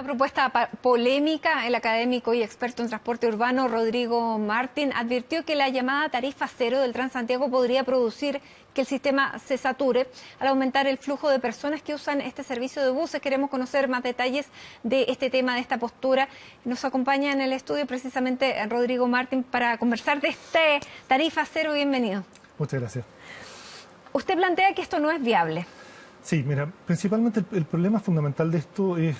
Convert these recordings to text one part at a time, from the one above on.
Una propuesta polémica. El académico y experto en transporte urbano Rodrigo Martín advirtió que la llamada tarifa cero del Transantiago podría producir que el sistema se sature al aumentar el flujo de personas que usan este servicio de buses. Queremos conocer más detalles de este tema, de esta postura. Nos acompaña en el estudio precisamente Rodrigo Martín para conversar de este tarifa cero. Bienvenido. Muchas gracias. Usted plantea que esto no es viable. Sí, mira, principalmente el problema fundamental de esto es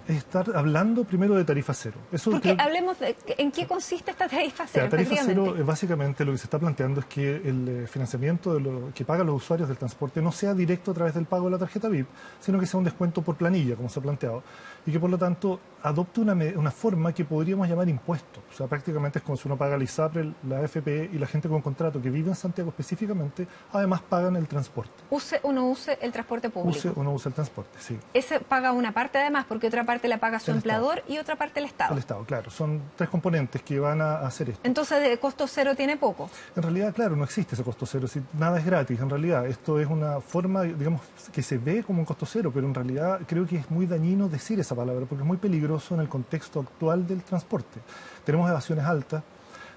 estar hablando primero de tarifa cero. Porque hablemos de en qué consiste esta tarifa cero. La tarifa cero, básicamente lo que se está planteando es que el financiamiento que pagan los usuarios del transporte no sea directo a través del pago de la tarjeta VIP, sino que sea un descuento por planilla, como se ha planteado, y que por lo tanto adopte una forma que podríamos llamar impuesto. O sea, prácticamente es como si uno paga la ISAPRE, la AFP, y la gente con contrato que vive en Santiago específicamente, además pagan el transporte. Use o no use el transporte público. Use o no use el transporte, sí. Ese paga una parte además, porque otra parte la paga su empleador y otra parte el Estado. El Estado, claro. Son tres componentes que van a hacer esto. Entonces, ¿de costo cero tiene poco? En realidad, claro, no existe ese costo cero. Nada es gratis. En realidad, esto es una forma, digamos, que se ve como un costo cero, pero en realidad creo que es muy dañino decir esa palabra, porque es muy peligroso en el contexto actual del transporte. Tenemos evasiones altas.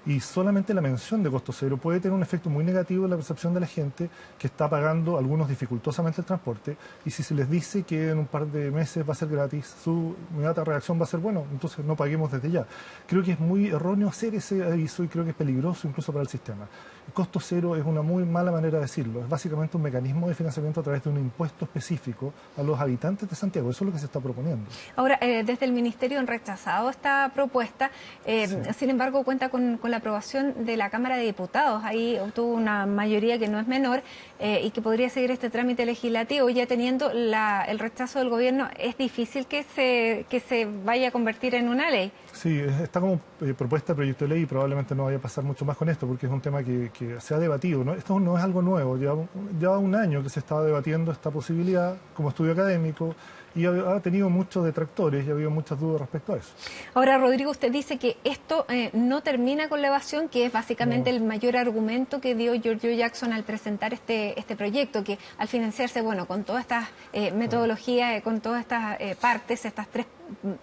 Y solamente la mención de costo cero puede tener un efecto muy negativo en la percepción de la gente que está pagando, algunos dificultosamente, el transporte. Y si se les dice que en un par de meses va a ser gratis, su inmediata reacción va a ser, bueno, entonces no paguemos desde ya. Creo que es muy erróneo hacer ese aviso y creo que es peligroso incluso para el sistema. El costo cero es una muy mala manera de decirlo. Es básicamente un mecanismo de financiamiento a través de un impuesto específico a los habitantes de Santiago. Eso es lo que se está proponiendo. Ahora, desde el Ministerio han rechazado esta propuesta. Sí. Sin embargo, cuenta con la aprobación de la Cámara de Diputados. Ahí obtuvo una mayoría que no es menor y que podría seguir este trámite legislativo. Ya teniendo el rechazo del gobierno, ¿es difícil que se vaya a convertir en una ley? Sí, está como propuesta de proyecto de ley y probablemente no vaya a pasar mucho más con esto porque es un tema que se ha debatido, ¿no? Esto no es algo nuevo, lleva un año que se estaba debatiendo esta posibilidad como estudio académico y ha tenido muchos detractores y ha habido muchas dudas respecto a eso. Ahora, Rodrigo, usted dice que esto no termina con la evasión, que es básicamente el mayor argumento que dio Giorgio Jackson al presentar este proyecto, que al financiarse, bueno, con todas estas metodologías, con todas estas partes, estas tres,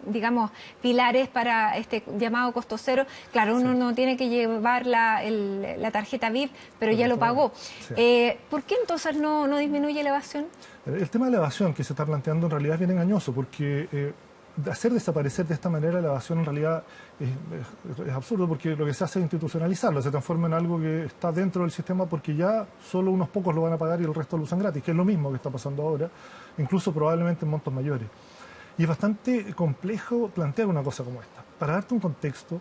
digamos, pilares para este llamado costo cero, claro, uno no tiene que llevar la tarjeta VIP, pero ya lo pagó. Sí. ¿Por qué entonces no disminuye la evasión? El tema de la evasión que se está planteando en realidad es bien engañoso, porque hacer desaparecer de esta manera la evasión en realidad es absurdo, porque lo que se hace es institucionalizarlo, se transforma en algo que está dentro del sistema porque ya solo unos pocos lo van a pagar y el resto lo usan gratis, que es lo mismo que está pasando ahora, incluso probablemente en montos mayores. Y es bastante complejo plantear una cosa como esta. Para darte un contexto,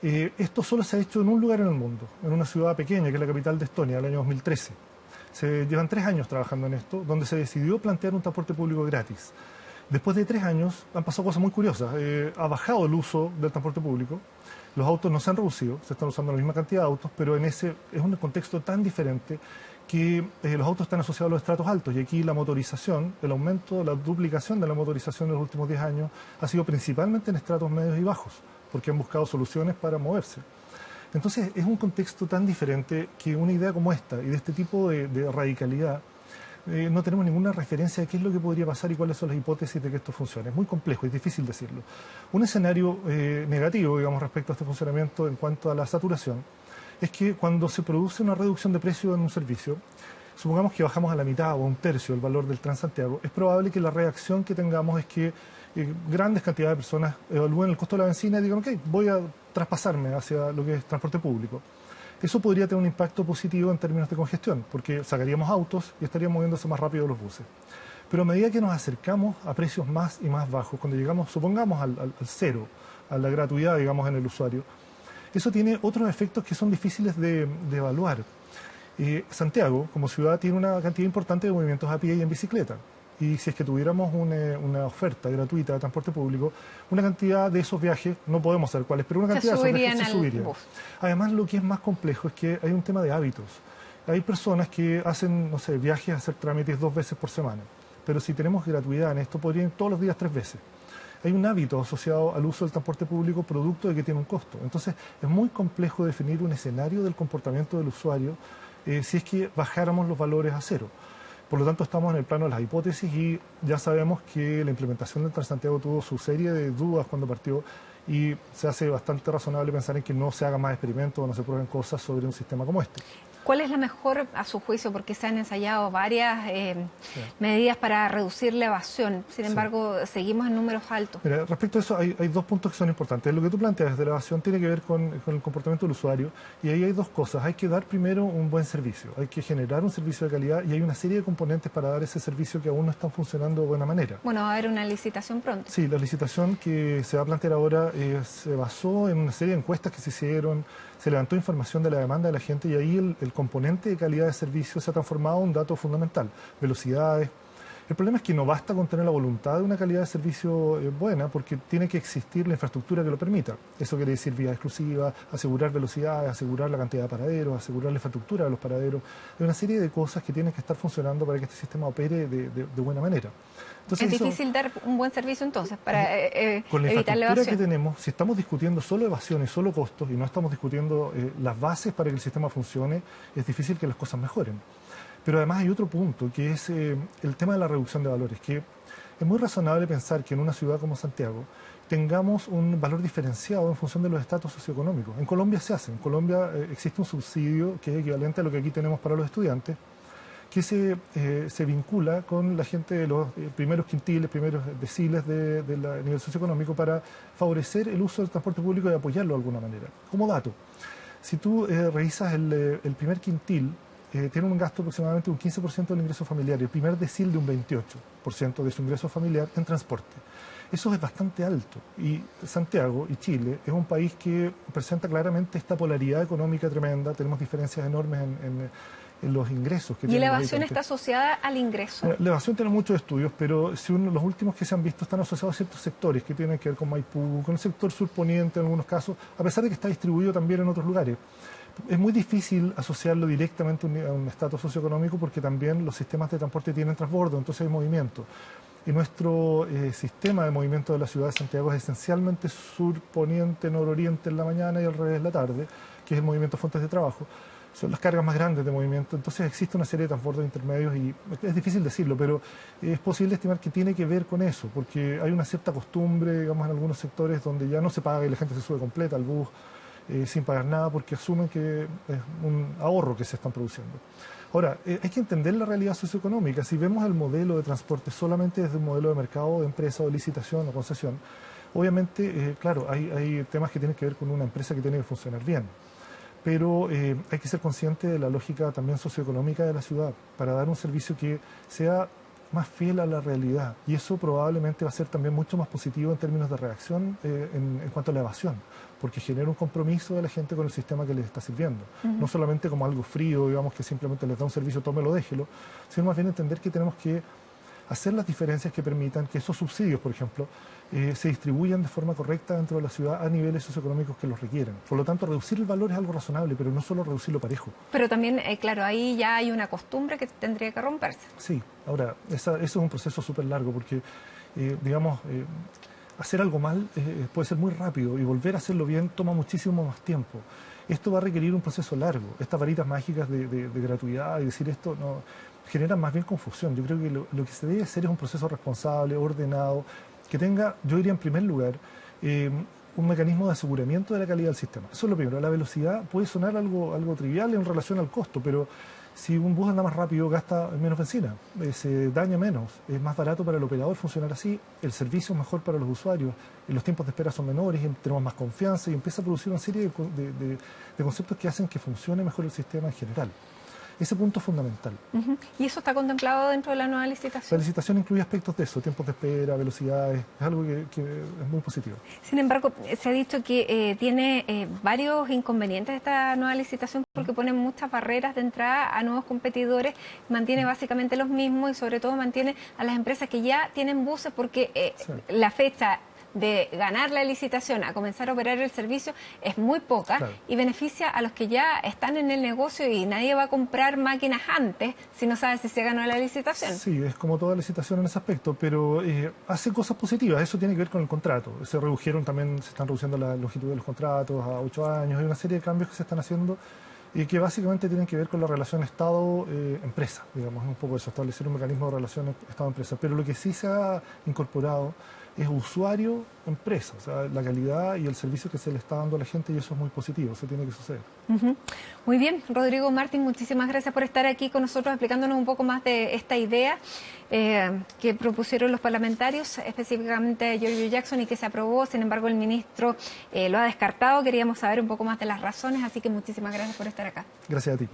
esto solo se ha hecho en un lugar en el mundo, en una ciudad pequeña que es la capital de Estonia, el año 2013. Se llevan 3 años trabajando en esto, donde se decidió plantear un transporte público gratis. Después de 3 años han pasado cosas muy curiosas. Ha bajado el uso del transporte público, los autos no se han reducido, se están usando la misma cantidad de autos, pero es un contexto tan diferente que los autos están asociados a los estratos altos y aquí la motorización, el aumento, la duplicación de la motorización en los últimos 10 años ha sido principalmente en estratos medios y bajos, porque han buscado soluciones para moverse. Entonces es un contexto tan diferente que una idea como esta y de este tipo de radicalidad no tenemos ninguna referencia de qué es lo que podría pasar y cuáles son las hipótesis de que esto funcione. Es muy complejo, es difícil decirlo. Un escenario negativo, digamos, respecto a este funcionamiento en cuanto a la saturación, es que cuando se produce una reducción de precio en un servicio, supongamos que bajamos a la mitad o a un tercio el valor del Transantiago, es probable que la reacción que tengamos es que grandes cantidades de personas evalúen el costo de la benzina y digan, ok, voy a traspasarme hacia lo que es transporte público. Eso podría tener un impacto positivo en términos de congestión, porque sacaríamos autos y estarían moviéndose más rápido los buses. Pero a medida que nos acercamos a precios más y más bajos, cuando llegamos, supongamos, al cero, a la gratuidad, digamos, en el usuario, eso tiene otros efectos que son difíciles de evaluar. Santiago, como ciudad, tiene una cantidad importante de movimientos a pie y en bicicleta. Y si es que tuviéramos una oferta gratuita de transporte público, una cantidad de esos viajes, no podemos saber cuáles, pero una cantidad de esos viajes se subiría. Además, lo que es más complejo es que hay un tema de hábitos. Hay personas que hacen, no sé, viajes a hacer trámites 2 veces por semana. Pero si tenemos gratuidad en esto, podrían ir todos los días 3 veces. Hay un hábito asociado al uso del transporte público producto de que tiene un costo. Entonces, es muy complejo definir un escenario del comportamiento del usuario si es que bajáramos los valores a cero. Por lo tanto, estamos en el plano de las hipótesis y ya sabemos que la implementación del Transantiago tuvo su serie de dudas cuando partió y se hace bastante razonable pensar en que no se hagan más experimentos o no se prueben cosas sobre un sistema como este. ¿Cuál es la mejor, a su juicio? Porque se han ensayado varias medidas para reducir la evasión. Sin embargo, seguimos en números altos. Mira, respecto a eso, hay dos puntos que son importantes. Lo que tú planteas de la evasión tiene que ver con el comportamiento del usuario y ahí hay dos cosas. Hay que dar primero un buen servicio, hay que generar un servicio de calidad y hay una serie de componentes para dar ese servicio que aún no están funcionando de buena manera. Bueno, va a haber una licitación pronto. Sí, la licitación que se va a plantear ahora se basó en una serie de encuestas que se hicieron, se levantó información de la demanda de la gente y ahí el componente de calidad de servicio se ha transformado en un dato fundamental, velocidades. El problema es que no basta con tener la voluntad de una calidad de servicio buena porque tiene que existir la infraestructura que lo permita. Eso quiere decir vías exclusivas, asegurar velocidades, asegurar la cantidad de paraderos, asegurar la infraestructura de los paraderos. Hay una serie de cosas que tienen que estar funcionando para que este sistema opere de buena manera. Entonces, es difícil dar un buen servicio entonces para con la evitar la infraestructura evasión. que tenemos, si estamos discutiendo solo evasión y solo costos y no estamos discutiendo las bases para que el sistema funcione, es difícil que las cosas mejoren. Pero además hay otro punto, que es el tema de la reducción de valores, que es muy razonable pensar que en una ciudad como Santiago tengamos un valor diferenciado en función de los estatus socioeconómicos. En Colombia se hace, en Colombia existe un subsidio que es equivalente a lo que aquí tenemos para los estudiantes, que se vincula con la gente de los primeros quintiles, primeros deciles del nivel socioeconómico para favorecer el uso del transporte público y apoyarlo de alguna manera. Como dato, si tú revisas el primer quintil, tiene un gasto aproximadamente de un 15% del ingreso familiar, el primer decil de un 28% de su ingreso familiar en transporte. Eso es bastante alto y Santiago y Chile es un país que presenta claramente esta polaridad económica tremenda, tenemos diferencias enormes en los ingresos que ¿Y tienen la los evasión habitantes. está asociada al ingreso? La evasión tiene muchos estudios, pero los últimos que se han visto están asociados a ciertos sectores que tienen que ver con Maipú, con el sector surponiente en algunos casos, a pesar de que está distribuido también en otros lugares. Es muy difícil asociarlo directamente a un estatus socioeconómico porque también los sistemas de transporte tienen transbordo, entonces hay movimiento. Y nuestro sistema de movimiento de la ciudad de Santiago es esencialmente surponiente, nororiente en la mañana y al revés en la tarde, que es el movimiento fuentes de trabajo. Son las cargas más grandes de movimiento, entonces existe una serie de transbordos intermedios y es difícil decirlo, pero es posible estimar que tiene que ver con eso, porque hay una cierta costumbre, digamos, en algunos sectores donde ya no se paga y la gente se sube completa al bus sin pagar nada porque asumen que es un ahorro que se están produciendo. Ahora, hay que entender la realidad socioeconómica. Si vemos el modelo de transporte solamente desde un modelo de mercado, de empresa o licitación o concesión, obviamente, claro, hay temas que tienen que ver con una empresa que tiene que funcionar bien. Pero hay que ser consciente de la lógica también socioeconómica de la ciudad para dar un servicio que sea más fiel a la realidad. Y eso probablemente va a ser también mucho más positivo en términos de reacción en cuanto a la evasión, porque genera un compromiso de la gente con el sistema que les está sirviendo. No solamente como algo frío, digamos, que simplemente les da un servicio, tómelo, déjelo, sino más bien entender que tenemos que hacer las diferencias que permitan que esos subsidios, por ejemplo, se distribuyan de forma correcta dentro de la ciudad a niveles socioeconómicos que los requieren. Por lo tanto, reducir el valor es algo razonable, pero no solo reducirlo parejo. Pero también, claro, ahí ya hay una costumbre que tendría que romperse. Sí, ahora, eso es un proceso súper largo porque, digamos, hacer algo mal puede ser muy rápido y volver a hacerlo bien toma muchísimo más tiempo. Esto va a requerir un proceso largo. Estas varitas mágicas de gratuidad y decir esto no generan más bien confusión. Yo creo que lo que se debe hacer es un proceso responsable, ordenado, que tenga, yo diría en primer lugar, un mecanismo de aseguramiento de la calidad del sistema. Eso es lo primero. La velocidad puede sonar algo trivial en relación al costo, pero si un bus anda más rápido, gasta menos benzina, se daña menos, es más barato para el operador funcionar así, el servicio es mejor para los usuarios, los tiempos de espera son menores, tenemos más confianza y empieza a producir una serie de conceptos que hacen que funcione mejor el sistema en general. Ese punto es fundamental. ¿Y eso está contemplado dentro de la nueva licitación? La licitación incluye aspectos de eso, tiempos de espera, velocidades, es algo que es muy positivo. Sin embargo, se ha dicho que tiene varios inconvenientes esta nueva licitación porque pone muchas barreras de entrada a nuevos competidores, mantiene básicamente los mismos y sobre todo mantiene a las empresas que ya tienen buses porque la fecha de ganar la licitación a comenzar a operar el servicio es muy poca, claro, y beneficia a los que ya están en el negocio y nadie va a comprar máquinas antes si no sabe si se ganó la licitación. Sí, es como toda licitación en ese aspecto, pero hace cosas positivas, eso tiene que ver con el contrato. Se están reduciendo la longitud de los contratos a 8 años, hay una serie de cambios que se están haciendo y que básicamente tienen que ver con la relación Estado-empresa, digamos, un poco eso, establecer un mecanismo de relación Estado-empresa. Pero lo que sí se ha incorporado es usuario-empresa, o sea, la calidad y el servicio que se le está dando a la gente, y eso es muy positivo, eso tiene que suceder. Muy bien, Rodrigo Martín, muchísimas gracias por estar aquí con nosotros explicándonos un poco más de esta idea que propusieron los parlamentarios, específicamente Giorgio Jackson, y que se aprobó. Sin embargo, el ministro lo ha descartado. Queríamos saber un poco más de las razones, así que muchísimas gracias por estar acá. Gracias a ti.